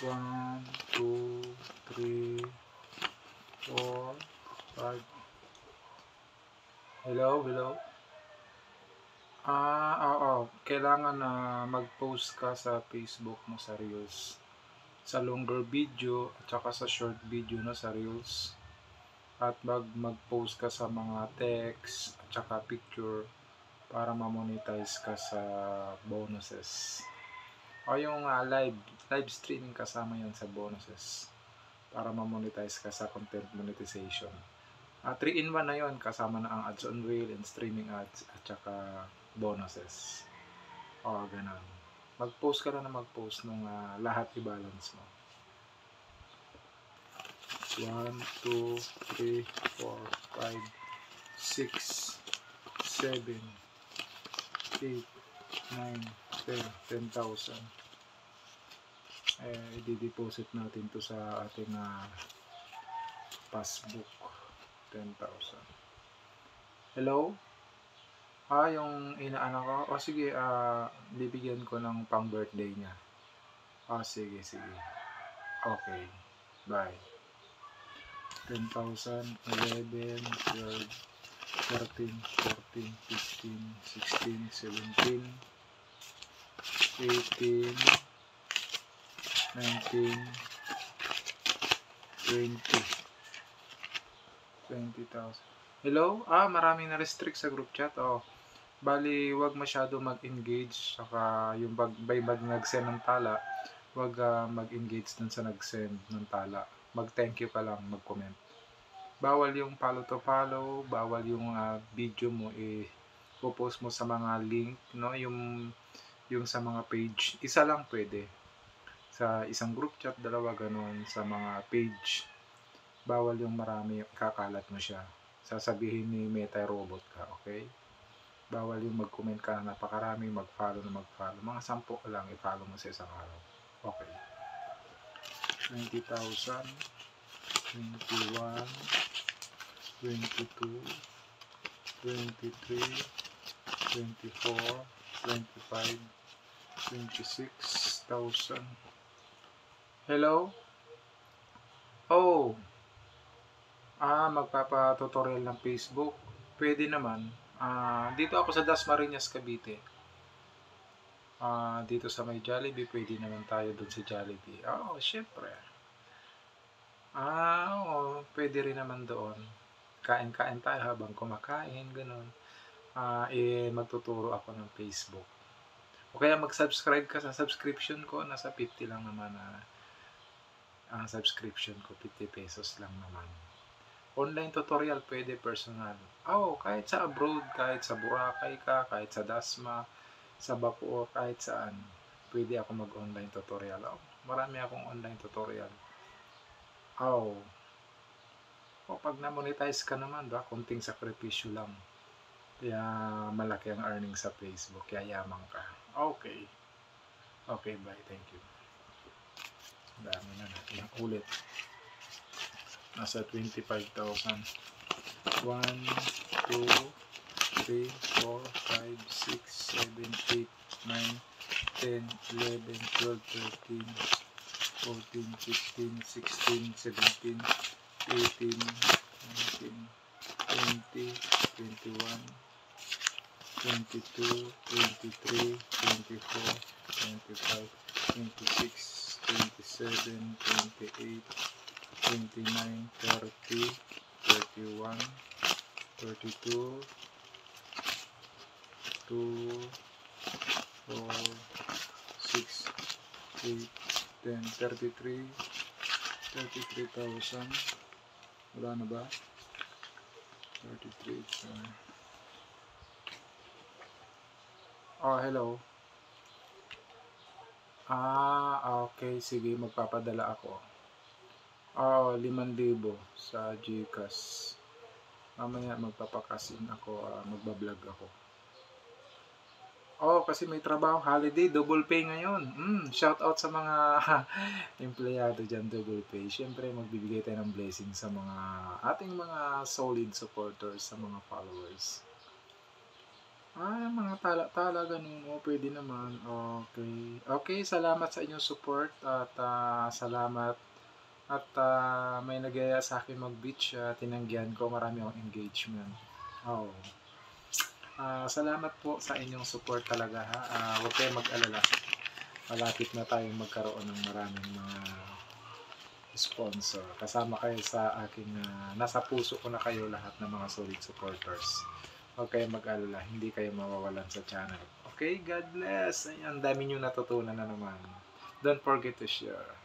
1, 2, 3, 4, 5. Hello, hello. Oo. Kailangan na mag-post ka sa Facebook mo sa Reels. Sa longer video at saka sa short video na sa Reels. At mag-post ka sa mga text at saka picture para ma-monetize ka sa bonuses. O yung live streaming kasama yan sa bonuses para ma-monetize ka sa content monetization. 3-in-1 na yon, kasama na ang ads on reel and streaming ads at saka bonuses. Ganun. Mag-post ka na mag-post nung lahat i-balance mo. 1, 2, 3, 4, 5, 6, 7, 8, 9, 10, 10,000. I-deposit natin to sa ating passbook. 10,000. Hello? Yung inaanak ko? Sige, bibigyan ko ng pang birthday niya. Sige. Okay. Bye. 10,000, 11, 12, 13, 14, 15, 16, 17, 18, 19, 20. 20,000. Hello? Maraming na-restrict sa group chat. Bali, wag masyado mag-engage. Saka yung by nag-send ng tala, wag mag-engage dun sa nag-send ng tala. Mag-thank you ka lang, mag-comment. Bawal yung follow to follow, bawal yung video mo post mo sa mga link, no? Yung sa mga page. Isa lang pwede. Sa isang group chat, dalawa ganun. Sa mga page, bawal yung marami, kakalat mo siya. Sasabihin ni Meta robot ka, okay? Bawal yung mag-comment ka na napakarami, mag-follow. Mga 10 lang i-follow mo sa isang araw. Okay. 20,000, 21, 22, 23, 24, 25, 26,000. Hello? Magpapa-tutorial ng Facebook. Pwede naman. Dito ako sa Dasmariñas, Cavite. Dito sa may Jollibee, pwede naman tayo doon sa Jollibee. Syempre. Pwede rin naman doon. Kain-kain tayo habang kumakain, ganun. Magtuturo ako ng Facebook. O kaya mag-subscribe ka sa subscription ko. Nasa 50 lang naman ang subscription ko. 50 pesos lang naman. Online tutorial pwede, personal. Kahit sa abroad, kahit sa Boracay ka, kahit sa Dasma, sa Bacoor, kahit saan, pwede ako mag-online tutorial. Marami akong online tutorial. Pag na-monetize ka naman, kunting sakripisyo lang. Kaya malaki ang earning sa Facebook, kaya yaman ka. Okay, bye. Thank you. Dami na natin. Ulit. Nasa 25,000. 1, 2, 3, 4, 5, 6, 7, 8, 9, 10, 11, 12, 13, 14, 15, 16, 17, 18, 19, 20, 21, 22, 23, 24, 25, 26, 27, 28, 29, 30, 31, 32, 2, 4, 6, 8, 10, 33, 33,000. Wala na ba? 33. Hello. Okay. Sige, magpapadala ako. 5,000 sa GCash. Mamaya magpapakasin ako, magbablog ako. Kasi may trabaho, holiday, double pay ngayon. Shout out sa mga empleyado dyan, double pay. Siyempre, magbibigay tayo ng blessing sa ating mga solid supporters, sa mga followers. Mga tala-tala gano'n, puwede naman, okey. Okey, salamat sa inyong support at, salamat at, may nagyaya sa'kin mag-beach, tinanggihan ko, marami akong engagement. Oo. Salamat po sa inyong support talaga, ha, huwag kayong mag-alala, malapit na tayong magkaroon ng maraming mga sponsor. Kasama kayo sa aking, nasa puso ko na kayo lahat ng mga solid supporters. Huwag kayong mag-alala, hindi kayo mawawalan sa channel. Okay, God bless! Ayan, ang dami niyong natutunan na naman. Don't forget to share.